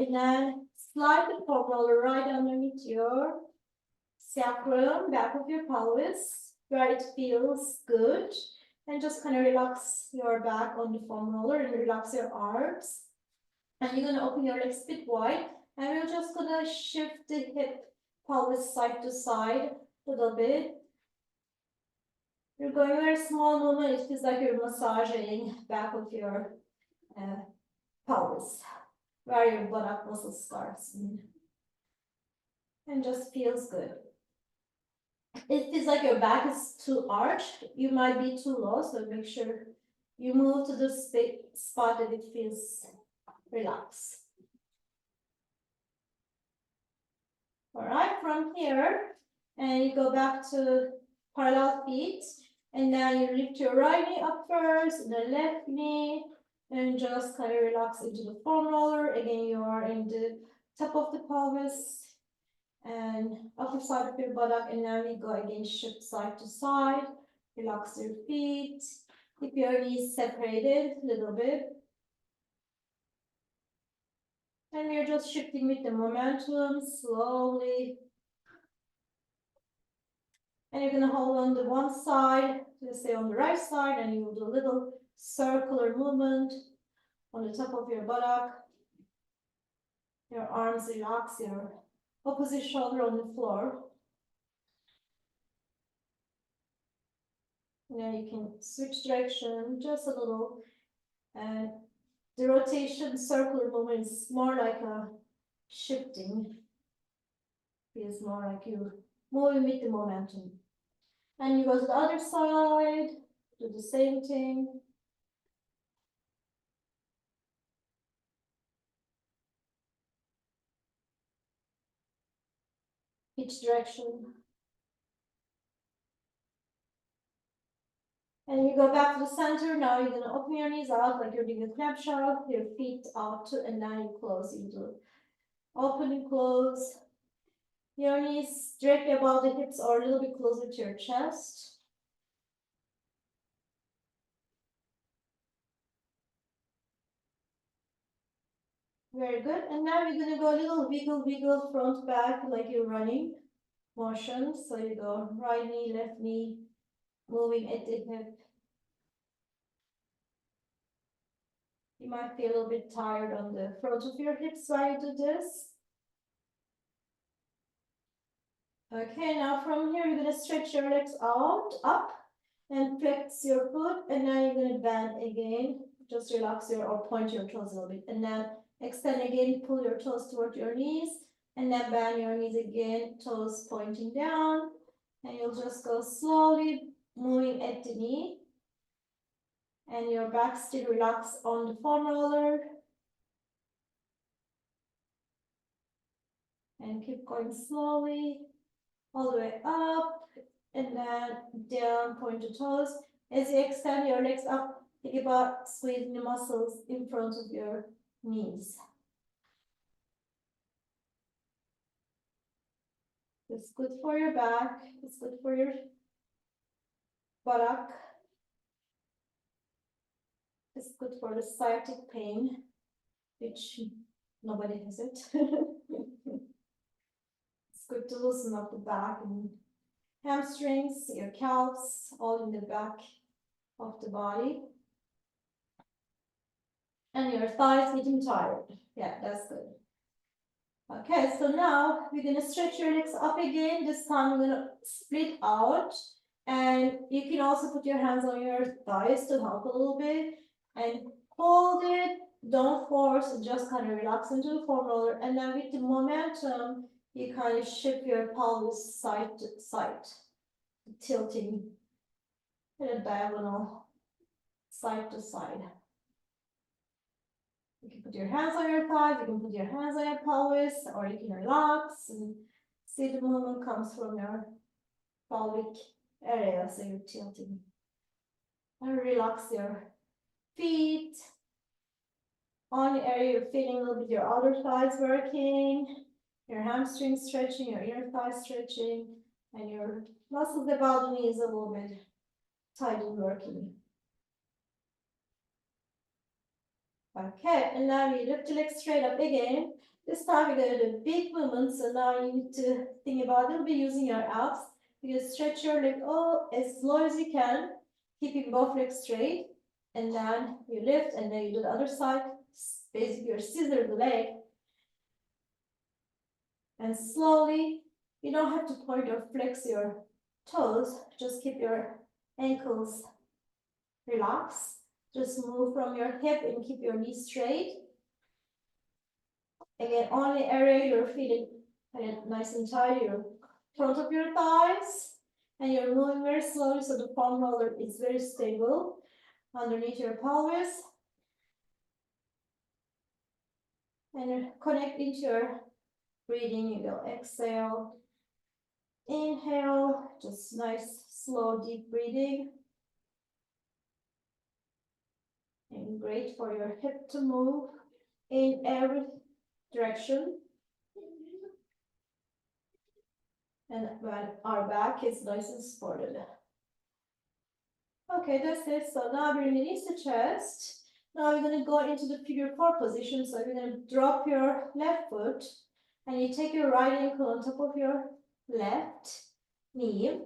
and then slide the foam roller right underneath your sacrum, back of your pelvis, where it feels good. And just kind of relax your back on the foam roller and relax your arms. And you're gonna open your legs a bit wide, and we're just gonna shift the hip pelvis side to side a little bit. You're going very small movement. It feels like you're massaging back of your pelvis, where your buttock muscle starts, and just feels good. It feels like your back is too arched. You might be too low, so make sure you move to the spot that it feels relaxed. All right, from here, and you go back to parallel feet, and then you lift your right knee up first, and the left knee, and just kind of relax into the foam roller. Again, you are in the top of the pelvis and upper side of your buttock, and now we go again, shift side to side, relax your feet, keep your knees separated a little bit. And we're just shifting with the momentum slowly. And you're gonna hold on the one side, let's say on the right side, and you will do a little circular movement on the top of your buttock. Your arms relax, your opposite shoulder on the floor. Now you can switch direction just a little, and the rotation circular movement is more like a shifting. Feels more like you're moving with the momentum. And you go to the other side, do the same thing. Each direction. And you go back to the center. Now you're gonna open your knees out like you're doing a crab shot, your feet out, and now you close. You do open and close. Your knees directly above the hips or a little bit closer to your chest. Very good. And now we're gonna go a little wiggle front back like you're running motion. So you go right knee, left knee, moving at the hip. You might feel a little bit tired on the front of your hips while you do this. Okay, now from here, you're gonna stretch your legs out, up, and flex your foot, and now you're gonna bend again. Just relax your, or point your toes a little bit, and then extend again, pull your toes toward your knees, and then bend your knees again, toes pointing down, and you'll just go slowly moving at the knee, and your back still relax on the foam roller. And keep going slowly, all the way up, and then down, point the toes. As you extend your legs up, think about squeezing the muscles in front of your knees. It's good for your back, it's good for your buttock. It's good for the sciatic pain, which nobody has it. It's good to loosen up the back and hamstrings, your calves, all in the back of the body. And your thighs getting tired. Yeah, that's good. Okay, so now we're gonna stretch your legs up again. This time we're gonna split out. And you can also put your hands on your thighs to help a little bit. And hold it, don't force, just kind of relax into the foam roller. And then with the momentum, you kind of shift your pelvis side to side, tilting in a diagonal, side to side. You can put your hands on your thighs, you can put your hands on your pelvis, or you can relax and see the movement comes from your pelvic area, so you're tilting. And relax your feet. On the area you're feeling a little bit your outer thighs working, your hamstrings stretching, your inner thighs stretching, and your muscles about the knees a little bit tight and working. Okay, and now we lift the legs straight up again. This time we're going to do big movements, so now you need to think about a little bit using your abs. You can stretch your leg as low as you can, keeping both legs straight, and then you lift, and then you do the other side. Basically, you scissor the leg, and slowly, you don't have to point or flex your toes, just keep your ankles relaxed. Just move from your hip and keep your knees straight. Again, only area you're feeling nice and tight, your front of your thighs, and you're moving very slowly so the palm roller is very stable underneath your pelvis. And connect into your breathing. You go exhale, inhale, just nice, slow, deep breathing. And great for your hip to move in every direction. And when our back is nice and supported. Okay, that's it. So now bring the knees to chest. Now we're going to go into the figure 4 position. So you're going to drop your left foot and you take your right ankle on top of your left knee.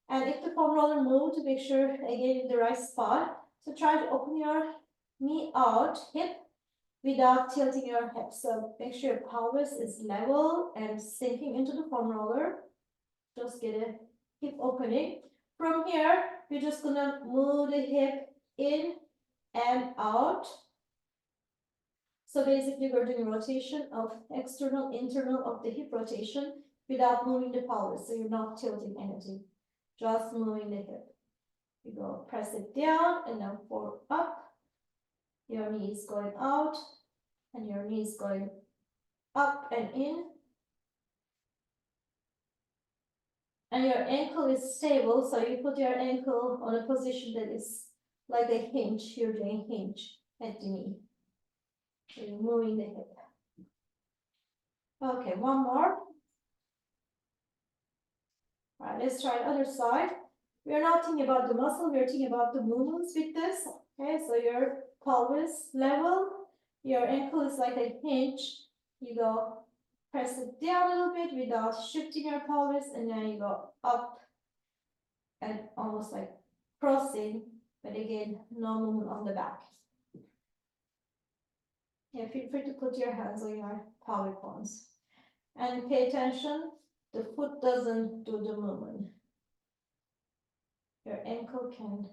And if the foam roller moves, to make sure again in the right spot. So try to open your knee out, hip, without tilting your hips. So make sure your pelvis is level and sinking into the foam roller. Just get a hip opening. From here, we're just gonna move the hip in and out. So basically, we're doing rotation of external, internal of the hip rotation without moving the pelvis. So you're not tilting anything, just moving the hip. You go press it down and then forward up. Your knee is going out and your knee is going up and in. And your ankle is stable, so you put your ankle on a position that is like a hinge. You're doing hinge at the knee. So you're moving the hip. Okay, one more. All right, let's try the other side. We're not thinking about the muscle, we're thinking about the movements with this. Okay, so your pelvis level, your ankle is like a hinge. You go press it down a little bit without shifting your pelvis, and then you go up and almost like crossing, but again, no movement on the back. Yeah, feel free to put your hands on your pelvic bones. And pay attention, the foot doesn't do the movement. Your ankle can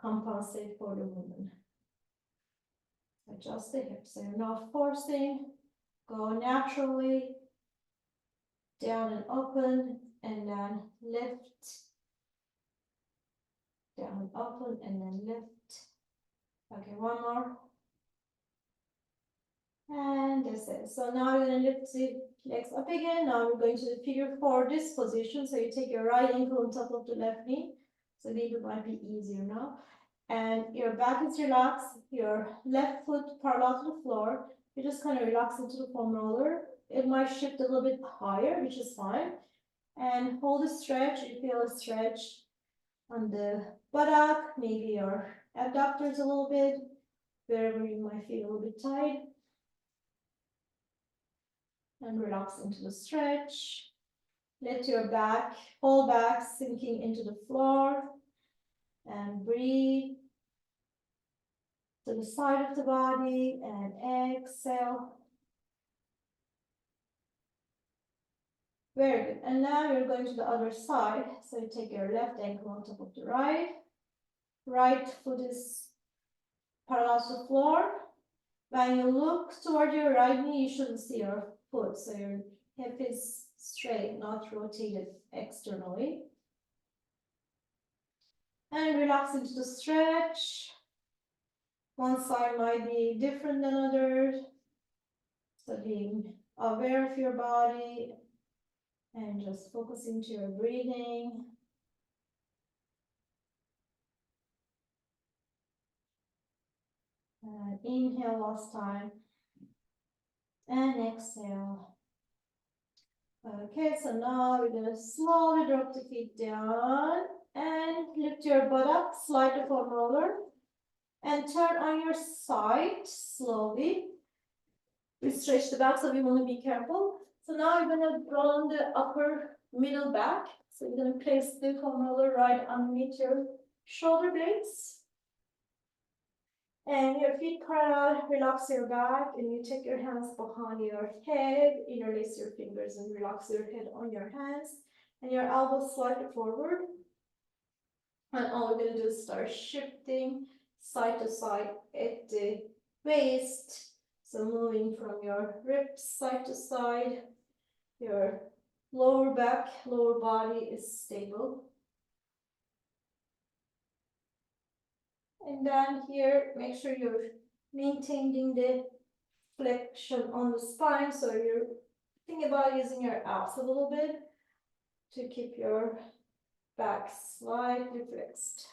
compensate for the movement. Adjust the hips, so you're not forcing, go naturally, down and open, and then lift, down and open, and then lift. Okay, one more. And that's it. So now we're going to lift the legs up again. Now we're going to the figure 4, this position. So you take your right ankle on top of the left knee. So maybe it might be easier now. And your back is relaxed. Your left foot parallel to the floor. You just kind of relax into the foam roller. It might shift a little bit higher, which is fine. And hold a stretch. You feel a stretch on the buttock, maybe your abductors a little bit, wherever you might feel a little bit tight. And relax into the stretch. Let your back, whole back sinking into the floor. And breathe to the side of the body and exhale. Very good. And now you're going to the other side. So you take your left ankle on top of the right. Right foot is parallel to the floor. When you look toward your right knee, you shouldn't see your foot. So your hip is straight, not rotated externally. And relax into the stretch. One side might be different than others. So being aware of your body and just focusing to your breathing. And inhale last time. And exhale. Okay, so now we're going to slowly drop the feet down and lift your butt up, slide the foam roller. And turn on your side slowly. We stretch the back, so we want to be careful. So now you're going to roll on the upper middle back. So you're going to place the foam roller right underneath your shoulder blades. And your feet parallel, relax your back, and you take your hands behind your head, interlace your fingers and relax your head on your hands, and your elbows slightly forward. And all we're going to do is start shifting side to side at the waist. So moving from your ribs side to side, your lower back, lower body is stable. And then here, make sure you're maintaining the flexion on the spine. So you're thinking about using your abs a little bit to keep your back slightly flexed.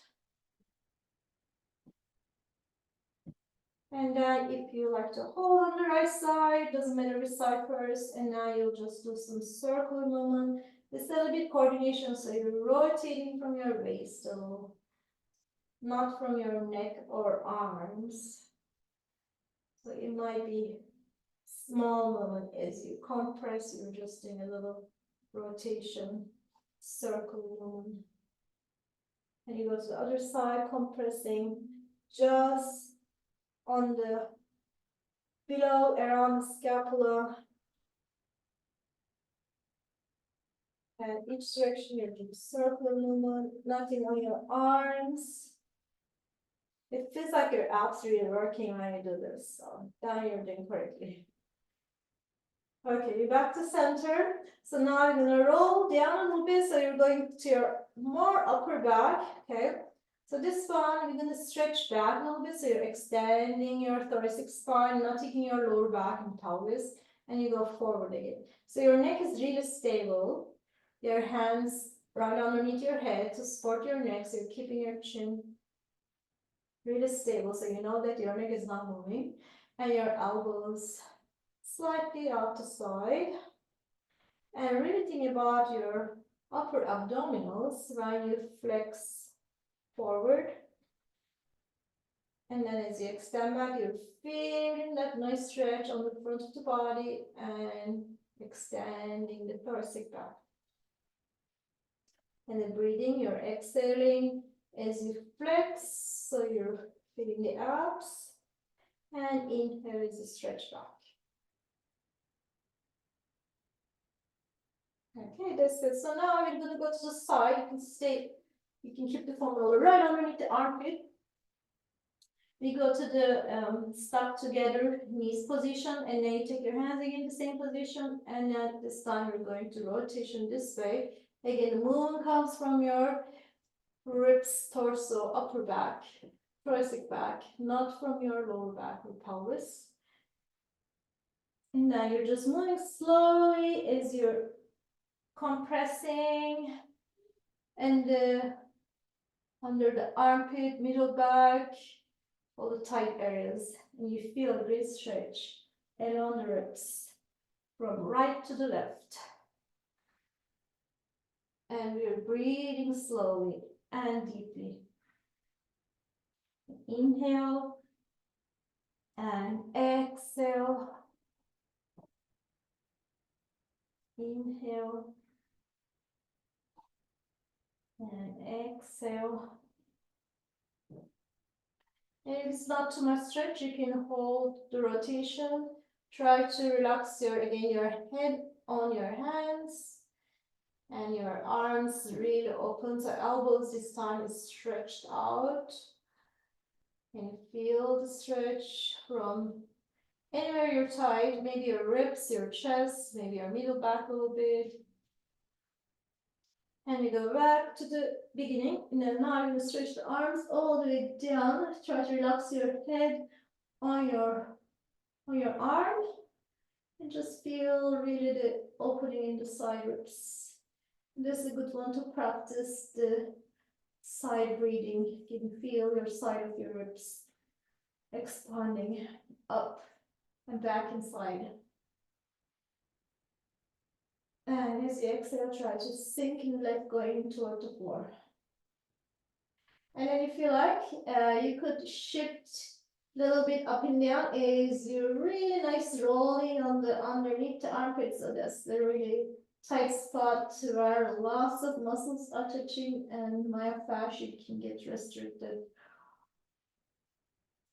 And then if you like to hold on the right side, doesn't matter which side first, and now you'll just do some circular movement. It's a little bit coordination, so you're rotating from your waist a little, not from your neck or arms. So it might be small movement as you compress, you're just doing a little rotation, circle movement. And you go to the other side, compressing just on the below, around the scapula. And each direction you're doing circular movement, nothing on your arms. It feels like your abs are really working when you do this, so now you're doing correctly. Okay, you're back to center. So now you're gonna roll down a little bit, so you're going to your more upper back, okay? So this one, you're gonna stretch back a little bit, so you're extending your thoracic spine, not taking your lower back and pelvis, and you go forward again. So your neck is really stable. Your hands right underneath your head to support your neck, so you're keeping your chin really stable, so you know that your neck is not moving, and your elbows slightly out to side. And really think about your upper abdominals when you flex forward. And then as you extend back, you're feeling that nice stretch on the front of the body and extending the thoracic back. And then breathing, you're exhaling as you flex, so you're feeling the abs. And inhale as you stretch back. Okay, that's good. So now we're going to go to the side. You can keep the foam roller right underneath the armpit. We go to the stuck together knees position, and then you take your hands again the same position, and then this time we're going to rotation this way. Again, the movement comes from your ribs, torso, upper back, thoracic back, not from your lower back or pelvis. And now you're just moving slowly as you're compressing and under the armpit, middle back, all the tight areas, and you feel a great stretch along the ribs from right to the left. And we're breathing slowly and deeply. Inhale and exhale. Inhale and exhale. And if it's not too much stretch, you can hold the rotation. Try to relax your head on your hands and your arms really open. So elbows this time is stretched out. And feel the stretch from anywhere you're tight, maybe your ribs, your chest, maybe your middle back a little bit. And we go back to the beginning, and then now you're going to stretch the arms all the way down. Try to relax your head on your arm, and just feel really the opening in the side ribs. This is a good one to practice the side breathing. You can feel your side of your ribs expanding up and back inside. And as you exhale, try to sink and let go in toward the floor. And then if you like, you could shift a little bit up and down as you're really nice rolling on the underneath the armpit. So that's the really tight spot where lots of muscles are touching and myofascia can get restricted.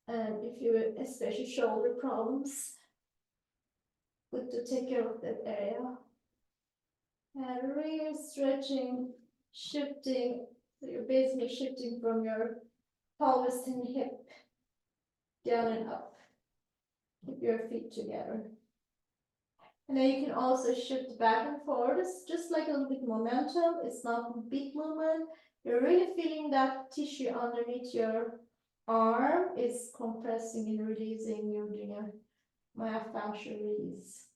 And if you have especially shoulder problems, good to take care of that area. And really stretching, shifting. So you're basically shifting from your pelvis and hip down and up. Keep your feet together. And then you can also shift back and forth. It's just like a little bit momentum. It's not a big movement. You're really feeling that tissue underneath your arm is compressing and releasing. You're doing a myofascial release.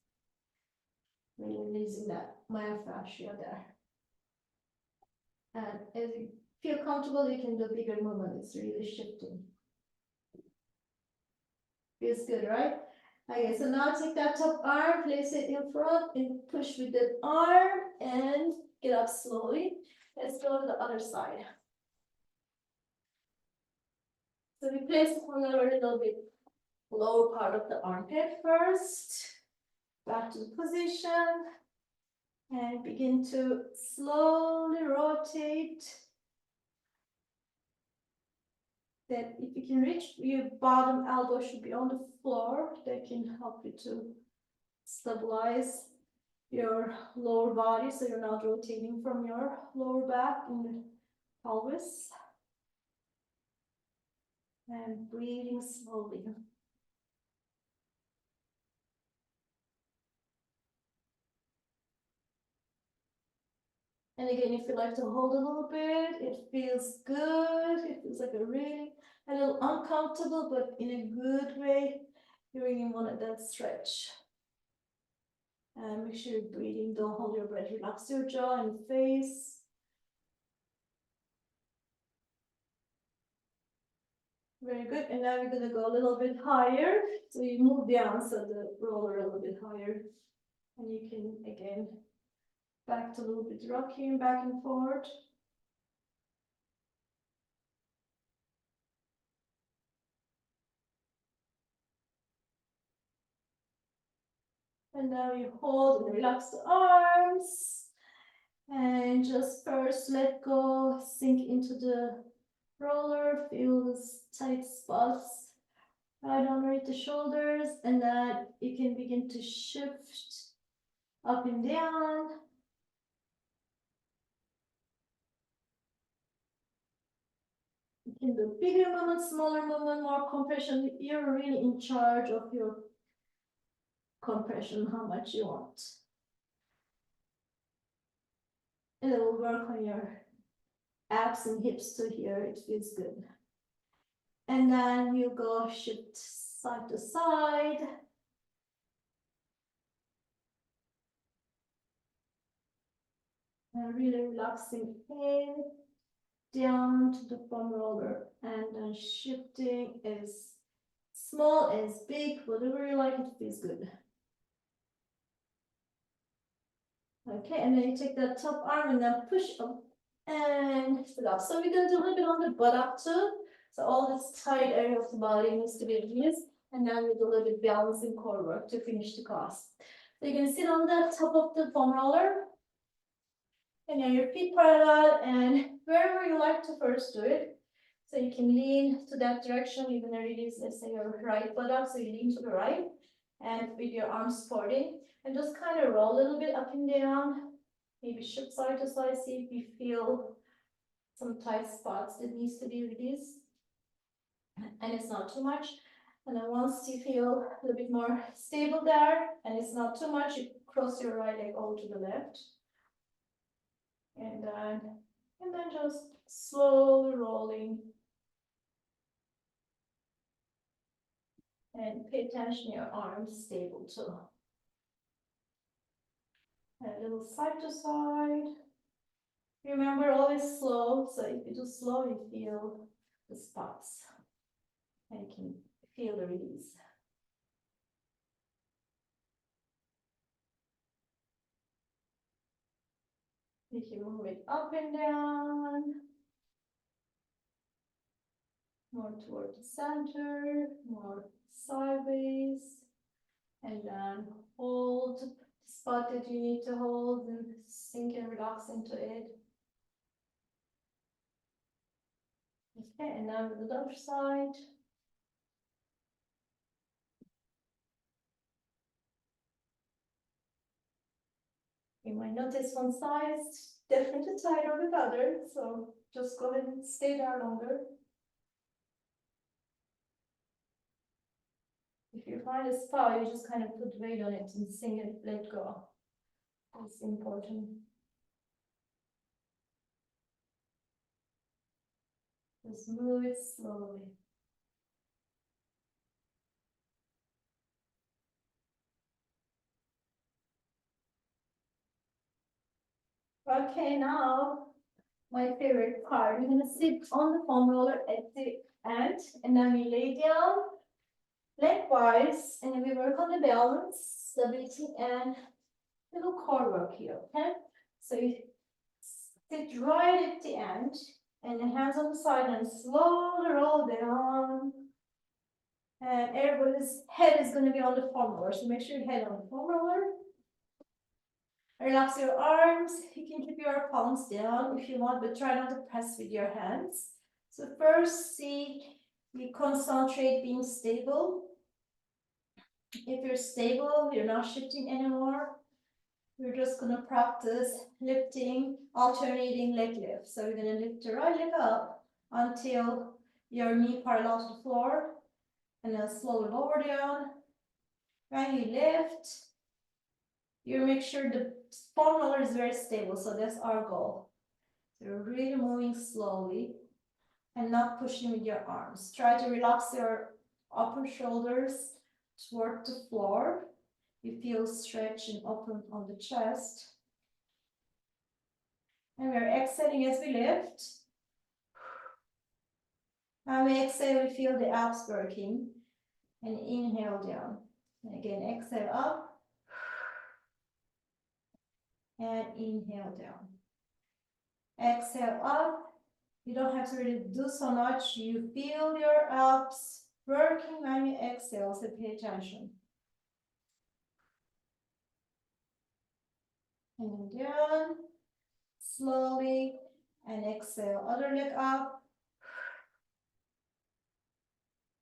Releasing that myofascia there. And as you feel comfortable, you can do bigger movement. It's really shifting. Feels good, right? Okay, so now take that top arm, place it in front and push with that arm and get up slowly. Let's go to the other side. So we place it on a little bit lower part of the armpit first. Back to the position. And begin to slowly rotate. That if you can reach, your bottom elbow should be on the floor. That can help you to stabilize your lower body so you're not rotating from your lower back in the pelvis. And breathing slowly. And again, if you like to hold a little bit, it feels good. It feels like a little uncomfortable, but in a good way. You really want that stretch. And make sure you're breathing, don't hold your breath. Relax your jaw and face. Very good. And now we're gonna go a little bit higher. So you move down so the roller a little bit higher. And you can again back to a little bit rocking back and forth. And now you hold and relax the arms. And just first let go, sink into the roller, feel those tight spots right underneath the shoulders, and then you can begin to shift up and down. You can do bigger movement, smaller movement, more compression. You're really in charge of your compression, how much you want. And it will work on your abs and hips to here. It feels good. And then you go shift side to side. And really relaxing in, down to the foam roller, and then shifting as small as big, whatever you like, it feels good. Okay, and then you take that top arm and then push up and sit up. So we're gonna do a little bit on the buttock too. So all this tight area of the body needs to be released, and then we do a little bit balancing core work to finish the class. So you're gonna sit on the top of the foam roller. And then your feet parallel, and wherever you like to first do it. So you can lean to that direction, you're gonna release, let's say, your right buttock, so you lean to the right, and with your arms supporting, and just kind of roll a little bit up and down, maybe shift side to side, see if you feel some tight spots that needs to be released, and it's not too much. And then once you feel a little bit more stable there, and it's not too much, you cross your right leg over to the left. And then just slowly rolling. And pay attention your arms stable too. And a little side to side. Remember, always slow. So if you do slow, you feel the spots. And you can feel the release. You can move it up and down. more toward the center, more sideways, and then hold the spot that you need to hold and sink and relax into it. Okay, and now with the other side. You might notice one side is definitely tighter than the other, so just go ahead and stay there longer. If you find a spot, you just kind of put weight on it and sink it, let go. It's important. Just move it slowly. Okay, now my favorite part. We're gonna sit on the foam roller at the end, and then we lay down lengthwise, and then we work on the balance, stability, and little core work here. Okay, so you sit right at the end, and the hands on the side, and slowly roll down. And everybody's head is going to be on the foam roller, so make sure your head on the foam roller. Relax your arms. You can keep your palms down if you want, but try not to press with your hands. So first, see, you concentrate being stable. If you're stable, you're not shifting anymore. We're just going to practice lifting, alternating leg lift. So we're going to lift your right leg up until your knee parallel to the floor, and then slowly lower down. When you lift, you make sure the foam roller is very stable, so that's our goal. So you're really moving slowly and not pushing with your arms. Try to relax your upper shoulders toward the floor. You feel stretch and open on the chest. And we're exhaling as we lift. And we exhale, we feel the abs working. And inhale down. And again, exhale up. And inhale down. Exhale up. You don't have to really do so much. You feel your abs working when you exhale, so pay attention. And then down, slowly, and exhale. Other leg up.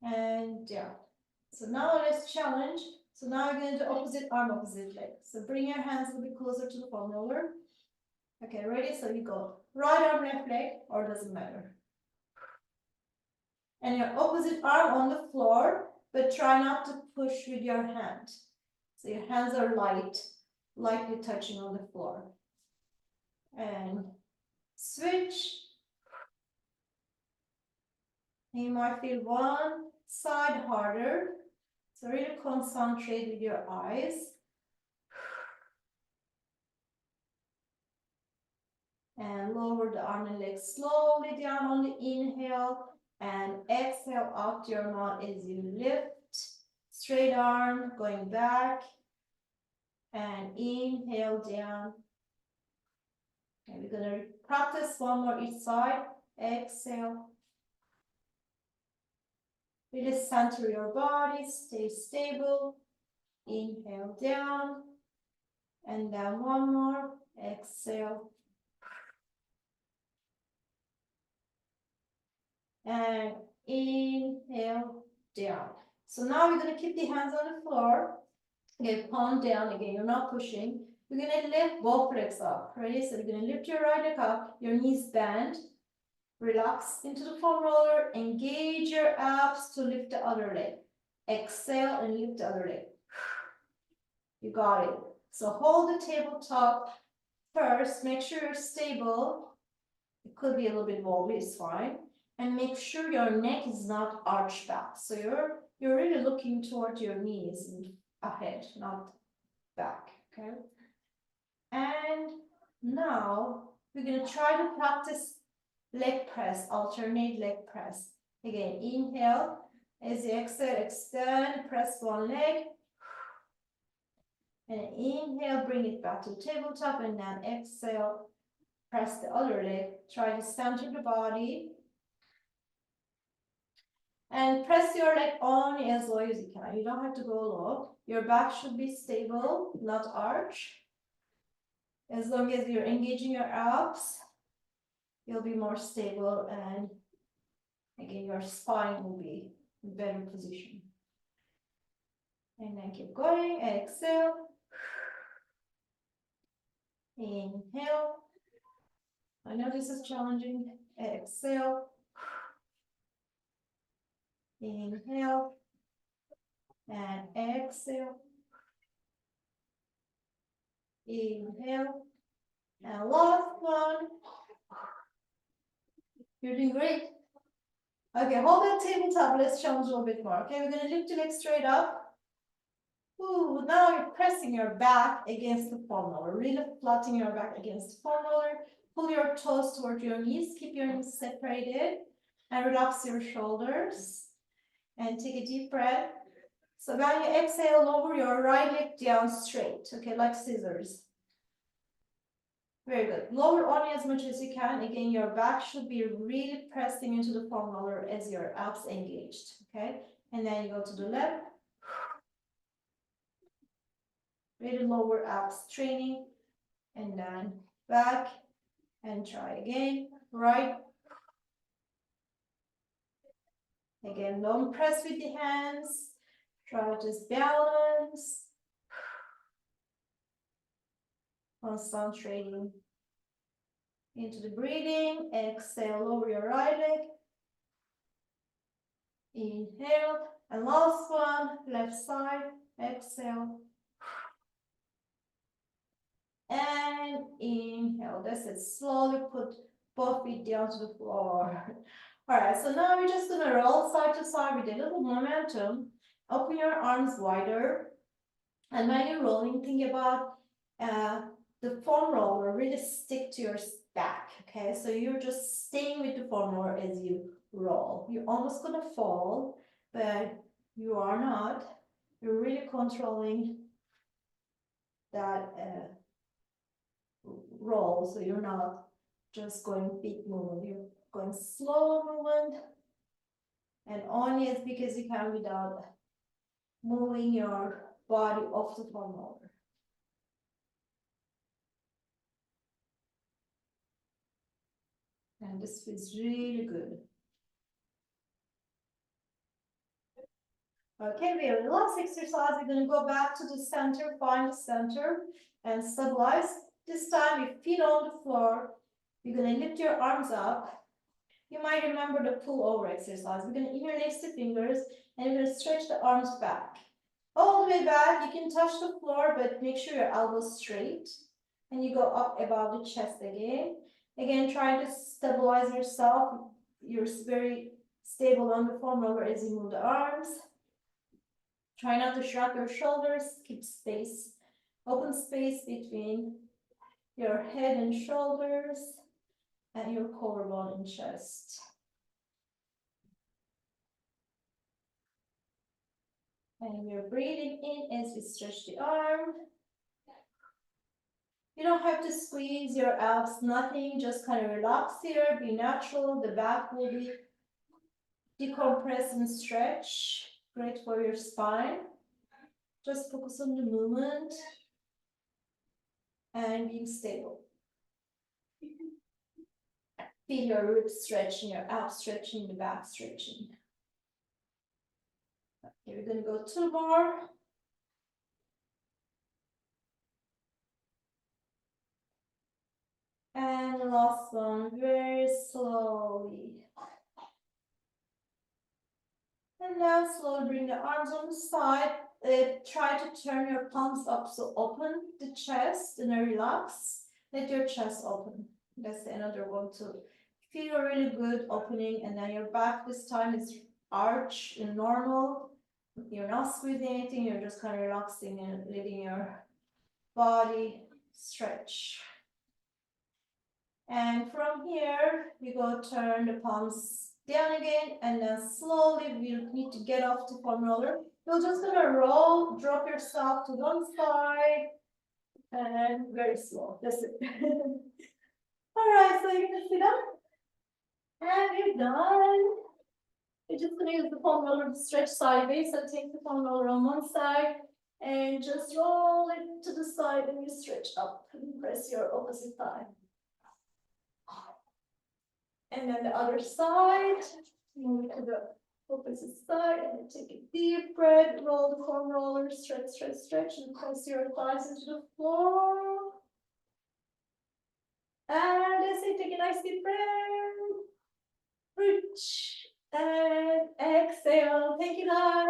And down. So now let's challenge. So now we're going to do opposite arm, opposite leg. So bring your hands a little bit closer to the foam roller. Okay, ready? So you go right arm, left leg, or doesn't matter. And your opposite arm on the floor, but try not to push with your hand. So your hands are lightly touching on the floor. And switch. And you might feel one side harder. So really concentrate with your eyes. And lower the arm and leg slowly down on the inhale. And exhale out your mouth as you lift. Straight arm going back. And inhale down. And we're going to practice one more each side. Exhale. Really center your body. Stay stable. Inhale down. And then one more. Exhale. And inhale down. So now we're going to keep the hands on the floor. Okay, palm down again. You're not pushing. We're going to lift both legs up. Ready? So you're going to lift your right leg up. Your knees bend. Relax into the foam roller. Engage your abs to lift the other leg. Exhale and lift the other leg. You got it. So hold the tabletop first. Make sure you're stable. It could be a little bit wobbly, it's fine. And make sure your neck is not arched back. So you're really looking toward your knees and ahead, not back. Okay. And now we're gonna try to practice leg press, alternate leg press. Again, inhale. As you exhale, extend, press one leg. And inhale, bring it back to the tabletop, and then exhale, press the other leg. Try to center the body. And press your leg on as low as you can. You don't have to go low. Your back should be stable, not arch. As long as you're engaging your abs, you'll be more stable, and again, your spine will be in better position. And then keep going. Exhale. Inhale. I know this is challenging. Exhale. Inhale. And exhale. Inhale. And last one. You're doing great. Okay, hold that tabletop. Let's challenge a little bit more. Okay, we're going to lift your leg straight up. Ooh, now you're pressing your back against the foam roller. Really flattening your back against the foam roller. Pull your toes toward your knees. Keep your knees separated. And relax your shoulders. And take a deep breath. So when you exhale, lower your right leg down straight. Okay, like scissors. Very good. Lower only as much as you can. Again, your back should be really pressing into the foam roller as your abs engaged. Okay, and then you go to the left. Really lower abs training, and then back, and try again. Right. Again, don't press with the hands. Try to just balance. Concentrating into the breathing. Exhale, lower your right leg. Inhale, and last one, left side. Exhale. And inhale. That's it. Slowly put both feet down to the floor. All right, so now we're just gonna roll side to side with a little momentum. Open your arms wider. And when you're rolling, think about the foam roller really stick to your back. Okay, so you're just staying with the foam roller as you roll. You're almost gonna fall, but you are not. You're really controlling that roll, so you're not just going big movement. You're going slow movement, and only as big as you can without moving your body off the foam roller. And this feels really good. Okay, we have the last exercise. We're going to go back to the center, find the center, and stabilize. This time, your feet on the floor. You're going to lift your arms up. You might remember the pull-over exercise. We're going to interlace the fingers, and we're going to stretch the arms back. All the way back, you can touch the floor, but make sure your elbows straight. And you go up above the chest again. Again, try to stabilize yourself. You're very stable on the foam roller as you move the arms. Try not to shrug your shoulders. Keep space, open space between your head and shoulders and your collarbone and chest. And we're breathing in as we stretch the arm. You don't have to squeeze your abs, nothing, just kind of relax here, be natural. The back will be decompress and stretch. Great for your spine. Just focus on the movement and being stable. Feel your ribs stretching, your abs stretching, the back stretching. Okay, we're going to go 2 more. And last one, very slowly. And now slowly bring the arms on the side. Try to turn your palms up, so open the chest and then relax. Let your chest open. That's another one too. Feel really good opening, and then your back this time is arch and normal. You're not squeezing anything, you're just kind of relaxing and letting your body stretch. And from here, we go turn the palms down again, and then slowly we'll need to get off the foam roller. You're just gonna roll, drop yourself to one side, and very slow. That's it. All right, so you're gonna sit up, and you're done. We're just gonna use the foam roller to stretch sideways. So take the foam roller on one side and just roll it to the side and you stretch up and press your opposite thigh. And then the other side, move to the opposite side and take a deep breath, roll the foam roller, stretch, stretch, stretch, and press your thighs into the floor. And as you take a nice deep breath, reach and exhale. Thank you, guys.